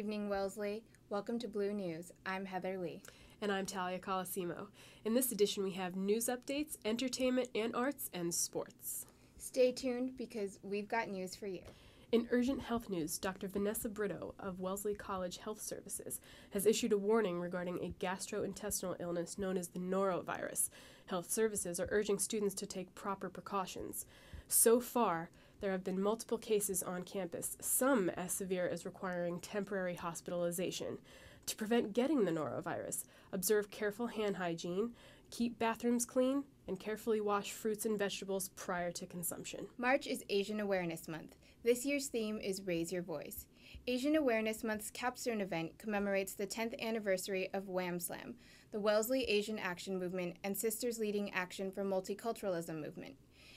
evening, Wellesley. Welcome to Blue News. I'm Heather Lee. And I'm Talia Colosimo. In this edition, we have news updates, entertainment and arts, and sports. Stay tuned because we've got news for you. In urgent health news, Dr. Vanessa Brito of Wellesley College Health Services has issued a warning regarding a gastrointestinal illness known as the norovirus. Health Services are urging students to take proper precautions. So far, there have been multiple cases on campus, some as severe as requiring temporary hospitalization. To prevent getting the norovirus, observe careful hand hygiene, keep bathrooms clean, and carefully wash fruits and vegetables prior to consumption. March is Asian Awareness Month. This year's theme is Raise Your Voice. Asian Awareness Month's capstone event commemorates the 10th anniversary of Wham Slam, the Wellesley Asian Action Movement and Sisters Leading Action for Multiculturalism movement.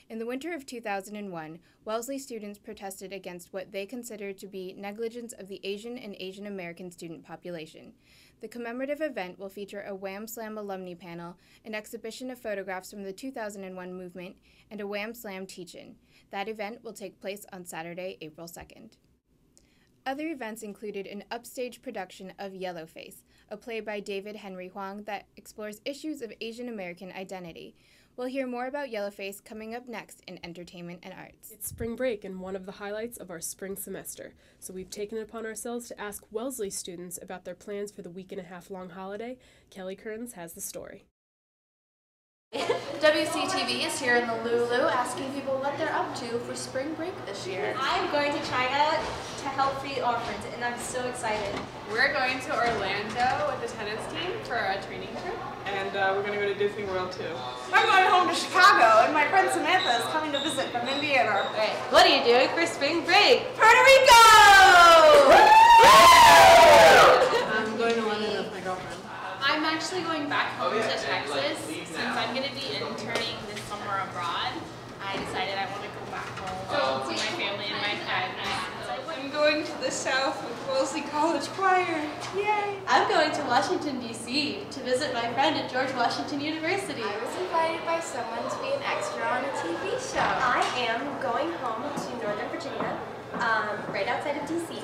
In the winter of 2001, Wellesley students protested against what they considered to be negligence of the Asian and Asian American student population. The commemorative event will feature a Wham Slam alumni panel, an exhibition of photographs from the 2001 movement, and a Wham Slam teach-in. That event will take place on Saturday, April 2nd. Other events included an upstage production of Yellowface, a play by David Henry Hwang that explores issues of Asian American identity. We'll hear more about Yellowface coming up next in entertainment and arts. It's spring break and one of the highlights of our spring semester, so we've taken it upon ourselves to ask Wellesley students about their plans for the week-and-a-half-long holiday. Kelly Kearns has the story. WCTV is here in the Lulu asking people what they're up to for spring break this year. I'm going to China to help feed orphans, and I'm so excited. We're going to Orlando with the tennis team for a training trip. And we're going to go to Disney World too. I'm going home to Chicago, and my friend Samantha is coming to visit from Indiana. Right. What are you doing for spring break? Puerto Rico! I'm going to London with my girlfriend. I'm actually going back home to Texas since I'm going to be interning this summer abroad. I decided I want to go back home to my family and my friends. I'm going to the South with Wellesley College Choir. Yay! I'm going to Washington, D.C. to visit my friend at George Washington University. I was invited by someone to be an extra on a TV show. I am going home to Northern Virginia, right outside of D.C.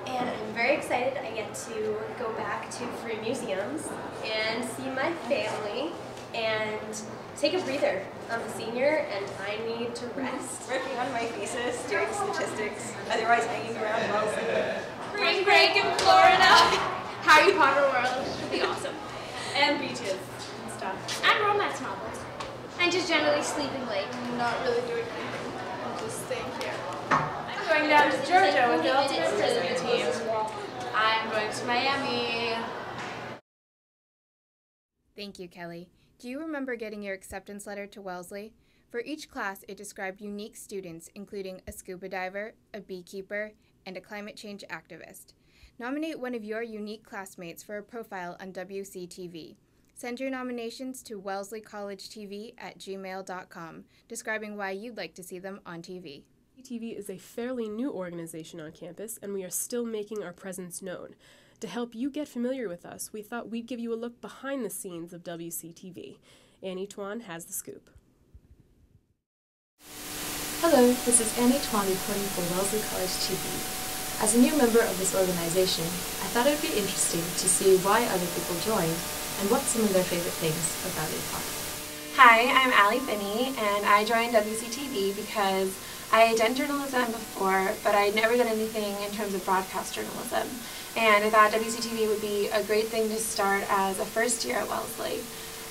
And I'm very excited I get to go back to free museums and see my family and take a breather. I'm a senior and I need to rest. Working on my thesis, doing statistics, otherwise hanging around Wellesley. Spring break in Florida. Harry Potter World would be awesome. And beaches and stuff. And romance novels. And just generally sleeping late. I'm not really doing anything. I'm just staying here. I'm going down to Georgia with the ultimate frisbee team. I'm going to Miami. Thank you, Kelly. Do you remember getting your acceptance letter to Wellesley? For each class, it described unique students, including a scuba diver, a beekeeper, and a climate change activist. Nominate one of your unique classmates for a profile on WCTV. Send your nominations to wellesleycollegetv@gmail.com, describing why you'd like to see them on TV. WCTV is a fairly new organization on campus, and we are still making our presence known. To help you get familiar with us, we thought we'd give you a look behind the scenes of WCTV. Annie Tuan has the scoop. Hello, this is Annie Tuan reporting for Wellesley College TV. As a new member of this organization, I thought it would be interesting to see why other people joined and what some of their favorite things about it are. Hi, I'm Allie Finney, and I joined WCTV because I had done journalism before, but I'd never done anything in terms of broadcast journalism. And I thought WCTV would be a great thing to start as a first year at Wellesley.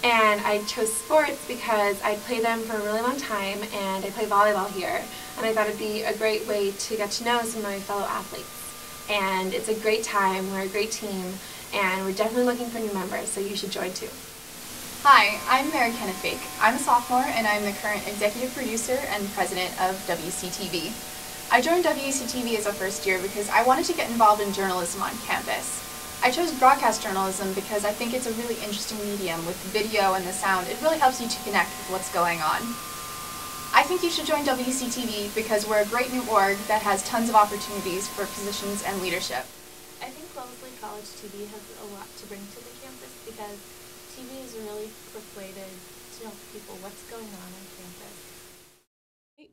And I chose sports because I played them for a really long time, and I play volleyball here. And I thought it'd be a great way to get to know some of my fellow athletes. And it's a great time, we're a great team, and we're definitely looking for new members, so you should join too. Hi, I'm Mary Kenneth Fake. I'm a sophomore and I'm the current executive producer and president of WCTV. I joined WCTV as a first year because I wanted to get involved in journalism on campus. I chose broadcast journalism because I think it's a really interesting medium with the video and the sound. It really helps you to connect with what's going on. I think you should join WCTV because we're a great new org that has tons of opportunities for positions and leadership. I think Wellesley College TV has a lot to bring to the campus because TV is a really quick way to tell people what's going on campus.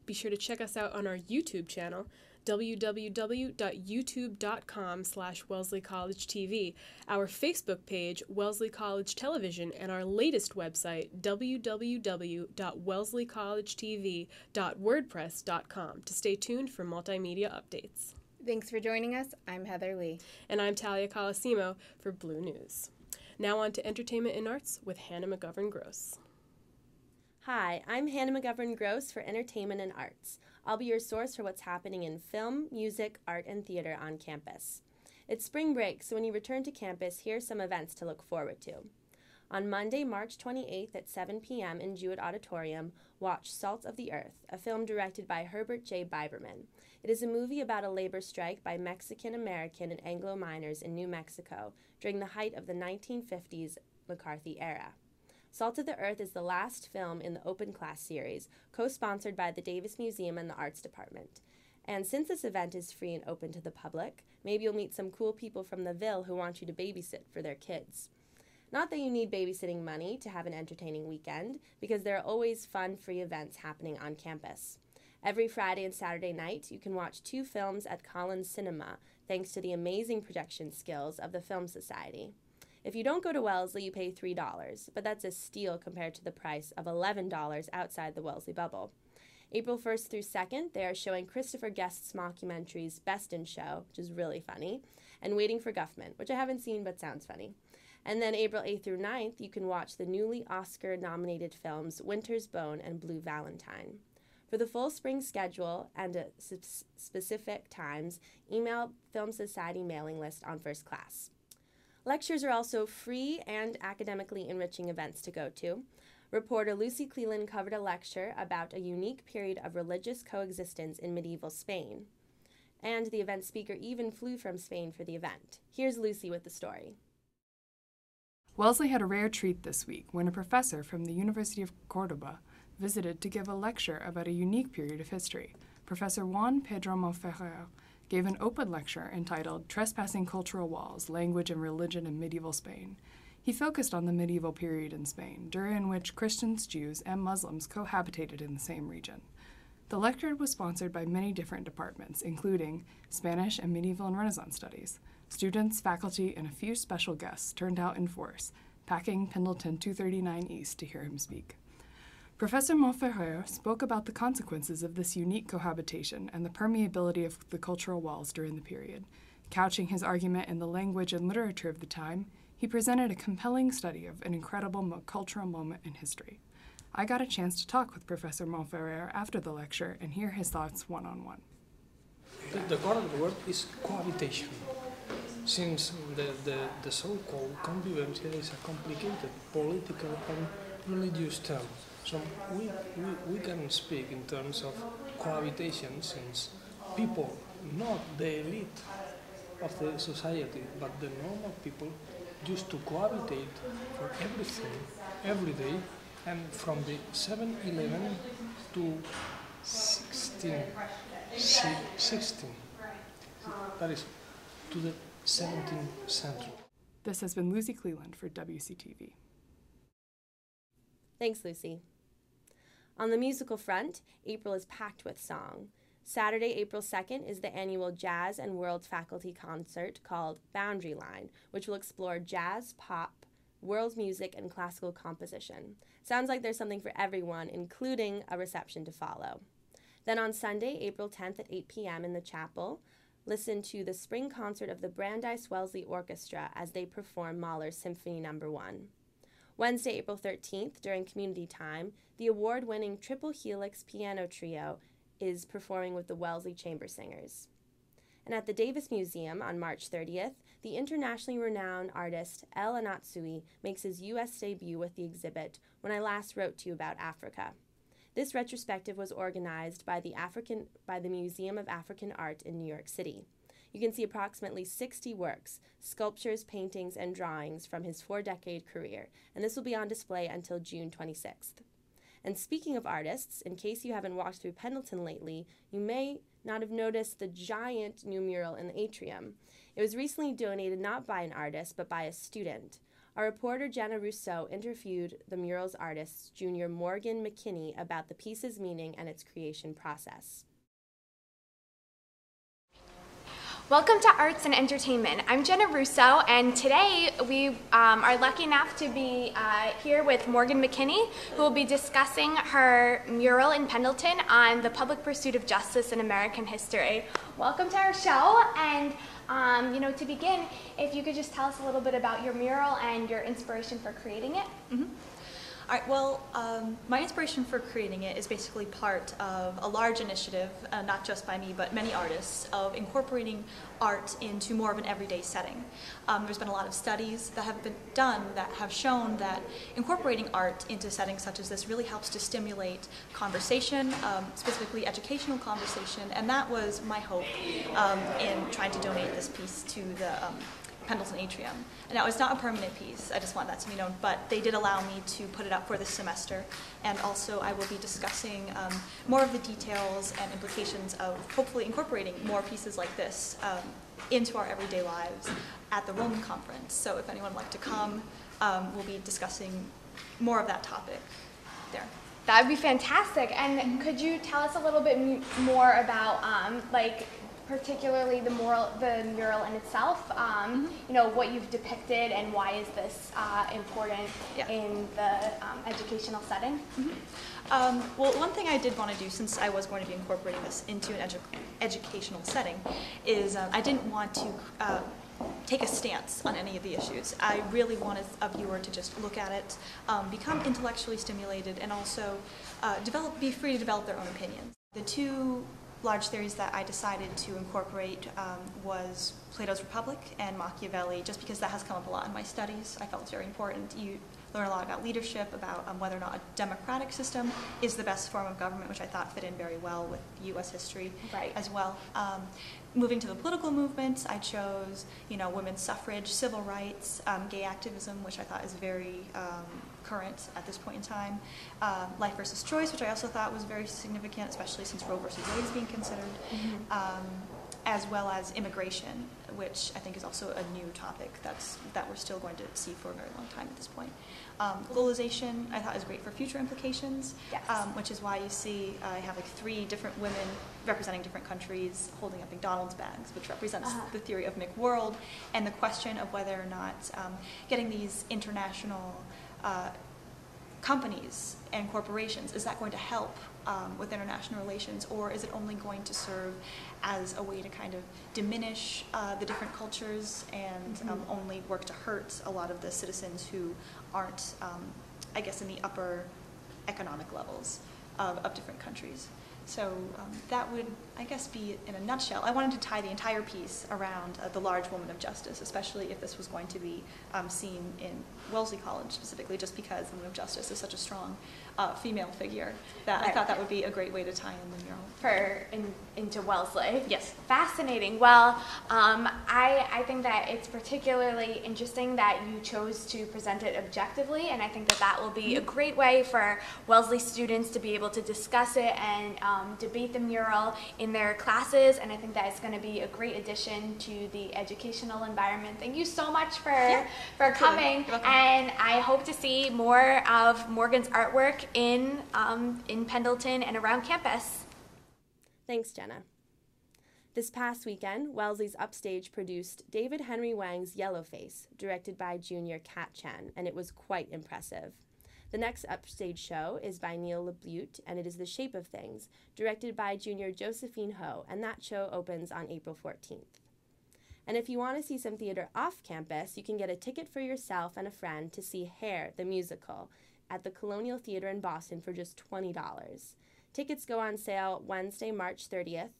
Be sure to check us out on our YouTube channel. www.youtube.com/Wellesley College TV, our Facebook page, Wellesley College Television, and our latest website, www.wellesleycollegetv.wordpress.com, to stay tuned for multimedia updates. Thanks for joining us. I'm Heather Lee. And I'm Talia Colosimo for Blue News. Now on to entertainment and arts with Hannah McGovern-Gross. Hi, I'm Hannah McGovern-Gross for Entertainment and Arts. I'll be your source for what's happening in film, music, art, and theater on campus. It's spring break, so when you return to campus, here's some events to look forward to. On Monday, March 28th at 7 p.m. in Jewett Auditorium, watch Salt of the Earth, a film directed by Herbert J. Biberman. It is a movie about a labor strike by Mexican-American and Anglo miners in New Mexico during the height of the 1950s McCarthy era. Salt of the Earth is the last film in the Open Class series, co-sponsored by the Davis Museum and the Arts Department. And since this event is free and open to the public, maybe you'll meet some cool people from the Ville who want you to babysit for their kids. Not that you need babysitting money to have an entertaining weekend, because there are always fun, free events happening on campus. Every Friday and Saturday night, you can watch 2 films at Collins Cinema, thanks to the amazing projection skills of the Film Society. If you don't go to Wellesley, you pay $3, but that's a steal compared to the price of $11 outside the Wellesley bubble. April 1st through 2nd, they are showing Christopher Guest's mockumentaries Best in Show, which is really funny, and Waiting for Guffman, which I haven't seen but sounds funny. And then April 8th through 9th, you can watch the newly Oscar-nominated films Winter's Bone and Blue Valentine. For the full spring schedule and specific times, email Film Society mailing list on First Class. Lectures are also free and academically enriching events to go to. Reporter Lucy Cleland covered a lecture about a unique period of religious coexistence in medieval Spain. And the event speaker even flew from Spain for the event. Here's Lucy with the story. Wellesley had a rare treat this week when a professor from the University of Cordoba visited to give a lecture about a unique period of history. Professor Juan Pedro Monferrer gave an open lecture entitled Trespassing Cultural Walls, Language and Religion in Medieval Spain. He focused on the medieval period in Spain, during which Christians, Jews, and Muslims cohabitated in the same region. The lecture was sponsored by many different departments, including Spanish and Medieval and Renaissance Studies. Students, faculty, and a few special guests turned out in force, packing Pendleton 239 East to hear him speak. Professor Monferrer spoke about the consequences of this unique cohabitation and the permeability of the cultural walls during the period. Couching his argument in the language and literature of the time, he presented a compelling study of an incredible cultural moment in history. I got a chance to talk with Professor Monferrer after the lecture and hear his thoughts one-on-one. The current word is cohabitation. Since the so-called convivencia is a complicated political and religious term, so we can speak in terms of cohabitation since people, not the elite of the society, but the normal people, used to cohabitate for everything, every day, and from the 7-11 to 16, that is, to the 17th century. This has been Lucy Cleland for WCTV. Thanks, Lucy. On the musical front, April is packed with song. Saturday, April 2nd is the annual Jazz and World Faculty Concert called Boundary Line, which will explore jazz, pop, world music, and classical composition. Sounds like there's something for everyone, including a reception to follow. Then on Sunday, April 10th at 8 p.m. in the chapel, listen to the spring concert of the Brandeis Wellesley Orchestra as they perform Mahler's Symphony No. 1. Wednesday, April 13th, during community time, the award-winning Triple Helix Piano Trio is performing with the Wellesley Chamber Singers. And at the Davis Museum on March 30th, the internationally renowned artist El Anatsui makes his U.S. debut with the exhibit When I Last Wrote to You About Africa. This retrospective was organized by the Museum of African Art in New York City. You can see approximately 60 works, sculptures, paintings, and drawings from his 4-decade career, and this will be on display until June 26th. And speaking of artists, in case you haven't walked through Pendleton lately, you may not have noticed the giant new mural in the atrium. It was recently donated not by an artist, but by a student. Our reporter Jenna Rousseau interviewed the mural's artist, Junior Morgan McKinney, about the piece's meaning and its creation process. Welcome to Arts and Entertainment. I'm Jenna Russo, and today we are lucky enough to be here with Morgan McKinney, who will be discussing her mural in Pendleton on the public pursuit of justice in American history. Welcome to our show, and to begin, if you could just tell us a little bit about your mural and your inspiration for creating it. Mm-hmm. All right, well, my inspiration for creating it is basically part of a large initiative, not just by me, but many artists, of incorporating art into more of an everyday setting. There's been a lot of studies that have been done that have shown that incorporating art into settings such as this really helps to stimulate conversation, specifically educational conversation, and that was my hope in trying to donate this piece to the Pendleton Atrium. And now it's not a permanent piece, I just want that to be known, but they did allow me to put it up for this semester, and also I will be discussing more of the details and implications of hopefully incorporating more pieces like this into our everyday lives at the Roman Conference. So if anyone would like to come, we'll be discussing more of that topic there. That would be fantastic. And could you tell us a little bit more about particularly the mural in itself, what you've depicted and why is this important in the educational setting? Mm-hmm. Well, one thing I did want to do, since I was going to be incorporating this into an educational setting, is I didn't want to take a stance on any of the issues. I really wanted a viewer to just look at it, become intellectually stimulated, and also be free to develop their own opinions. The two large theories that I decided to incorporate was Plato's Republic and Machiavelli, just because that has come up a lot in my studies. I felt it's very important. You learn a lot about leadership, about whether or not a democratic system is the best form of government, which I thought fit in very well with U.S. history as well. Moving to the political movements, I chose, women's suffrage, civil rights, gay activism, which I thought is very current at this point in time. Life versus choice, which I also thought was very significant, especially since Roe versus Wade is being considered, as well as immigration, which I think is also a new topic that we're still going to see for a very long time at this point. Globalization, I thought is great for future implications, which is why you see I have 3 different women representing different countries holding up McDonald's bags, which represents the theory of McWorld, and the question of whether or not getting these international companies and corporations, is that going to help with international relations, or is it only going to serve as a way to kind of diminish the different cultures and only work to hurt a lot of the citizens who aren't, I guess, in the upper economic levels of different countries. So that would, I guess, be in a nutshell. I wanted to tie the entire piece around the large woman of justice, especially if this was going to be seen in Wellesley College specifically, just because the woman of justice is such a strong female figure that I thought that would be a great way to tie in the mural. Into Wellesley. Yes. Fascinating. Well, I think that it's particularly interesting that you chose to present it objectively, and I think that will be a great way for Wellesley students to be able to discuss it and debate the mural in their classes, and I think that it's going to be a great addition to the educational environment. Thank you so much for coming, and I hope to see more of Morgan's artwork in Pendleton and around campus. Thanks, Jenna. This past weekend, Wellesley's Upstage produced David Henry Wang's Yellowface, directed by junior Kat Chan, and it was quite impressive. The next Upstage show is by Neil LeBute, and it is The Shape of Things, directed by junior Josephine Ho, and that show opens on April 14th. And if you want to see some theater off campus, you can get a ticket for yourself and a friend to see Hair, the musical, at the Colonial Theater in Boston for just $20. Tickets go on sale Wednesday, March 30th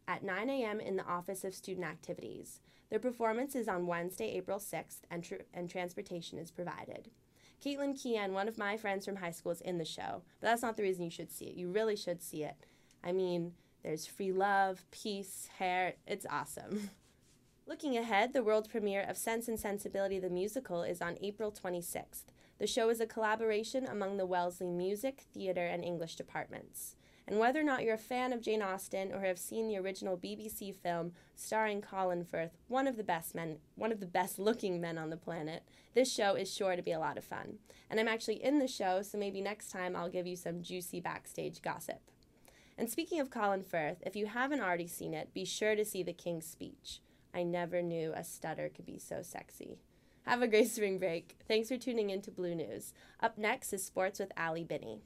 at 9 a.m. in the Office of Student Activities. Their performance is on Wednesday, April 6th, and transportation is provided. Caitlin Kian, one of my friends from high school, is in the show, but that's not the reason you should see it. You really should see it. I mean, there's free love, peace, hair. It's awesome. Looking ahead, the world premiere of Sense and Sensibility the Musical is on April 26th. The show is a collaboration among the Wellesley Music, Theater, and English departments. And whether or not you're a fan of Jane Austen or have seen the original BBC film starring Colin Firth, one of the best looking men on the planet, this show is sure to be a lot of fun. And I'm actually in the show, so maybe next time I'll give you some juicy backstage gossip. And speaking of Colin Firth, if you haven't already seen it, be sure to see The King's Speech. I never knew a stutter could be so sexy. Have a great spring break. Thanks for tuning in to Blue News. Up next is Sports with Allie Binney.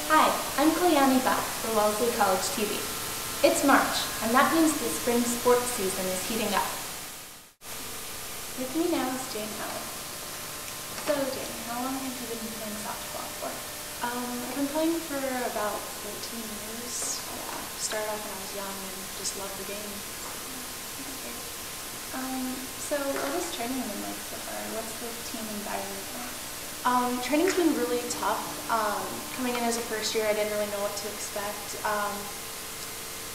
Hi, I'm Kalyani Bach for Wellesley College TV. It's March, and that means the spring sports season is heating up. With me now is Jane Allen. So Jane, how long have you been playing softball for? I've been playing for about 14 years. Yeah, started off when I was young and just loved the game. So what has training been like so far? What's the team environment like? Training's been really tough. Coming in as a first year, I didn't really know what to expect.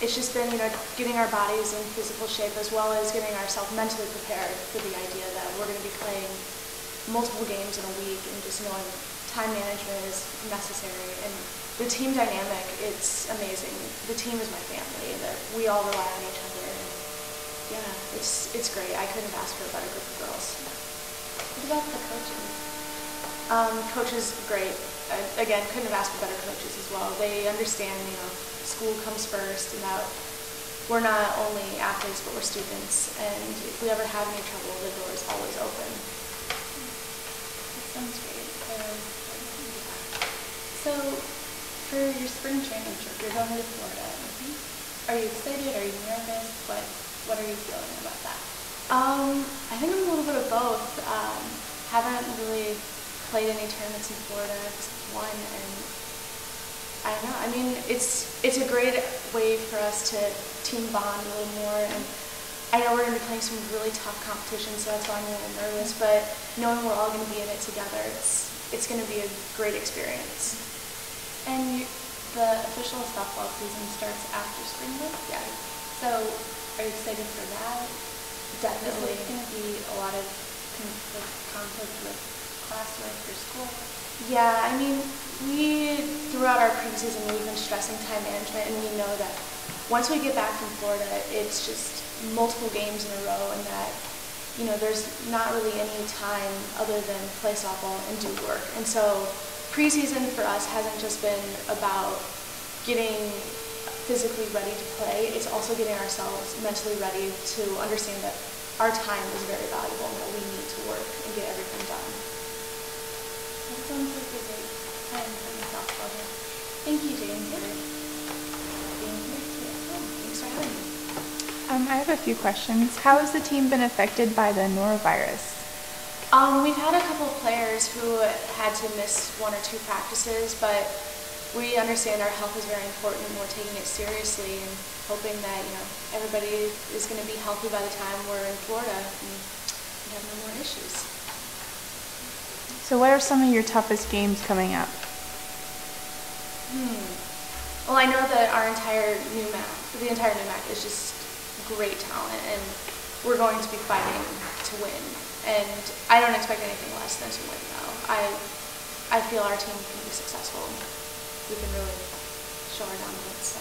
It's just been, getting our bodies in physical shape as well as getting ourselves mentally prepared for the idea that we're going to be playing multiple games in a week and just knowing time management is necessary. And the team dynamic, it's amazing. The team is my family, that we all rely on each other. And yeah, it's great. I couldn't have asked for a better group of girls. What about the coaches? Coaches, great. Again, couldn't have asked for better coaches as well. They understand, school comes first and that we're not only athletes, but we're students. And if we ever have any trouble, the door is always open. That sounds great. So, for your spring training trip, you're going to Florida. Are you excited? Are you nervous? What are you feeling about that? I think I'm a little bit of both. Haven't really played any tournaments in Florida, just one, and I don't know. I mean, it's a great way for us to team bond a little more, and I know we're going to be playing some really tough competitions, so that's why I'm a little nervous. But knowing we're all going to be in it together, it's going to be a great experience. And the official softball season starts after spring break. Yeah. So, are you excited for that? Definitely. Is it going to be a lot of conflict with classwork or school? Yeah, I mean, throughout our preseason, we've been stressing time management, and we know that once we get back from Florida, it's just multiple games in a row, and that, there's not really any time other than play softball and do work. And so preseason for us hasn't just been about getting physically ready to play, it's also getting ourselves mentally ready to understand that our time is very valuable and that we need to work and get everything done. That sounds like a great time playing softball here. Thank you, Jane, for being here today. Thanks for having me. I have a few questions. How has the team been affected by the norovirus? We've had a couple of players who had to miss 1 or 2 practices, but we understand our health is very important and we're taking it seriously and hoping that, everybody is going to be healthy by the time we're in Florida and we have no more issues. So what are some of your toughest games coming up? Well, I know that the entire NUMAC is just great talent and we're going to be fighting to win. And I don't expect anything less than to win, though. I feel our team can be successful. We can really show our dominance. So.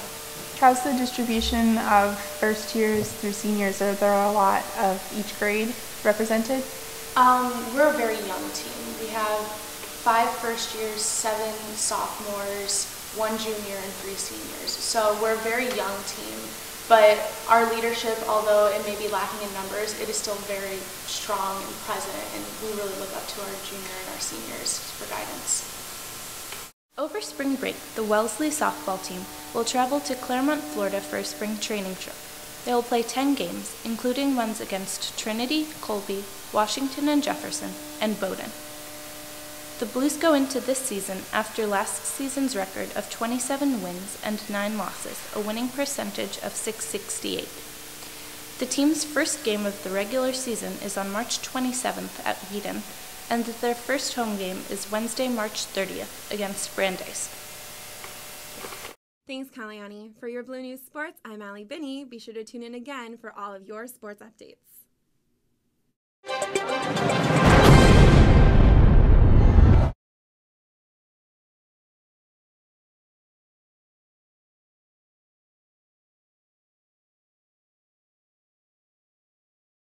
How's the distribution of first years through seniors? Are there a lot of each grade represented? We're a very young team. We have 5 first years, 7 sophomores, 1 junior, and 3 seniors. So we're a very young team. But our leadership, although it may be lacking in numbers, it is still very strong and present, and we really look up to our junior and our seniors for guidance. Over spring break, the Wellesley softball team will travel to Claremont, Florida for a spring training trip. They will play 10 games, including ones against Trinity, Colby, Washington and Jefferson, and Bowdoin. The Blues go into this season after last season's record of 27 wins and 9 losses, a winning percentage of .668. The team's first game of the regular season is on March 27th at Wheaton, and their first home game is Wednesday, March 30th against Brandeis. Thanks, Kalayani. For your Blue News Sports, I'm Allie Binney. Be sure to tune in again for all of your sports updates.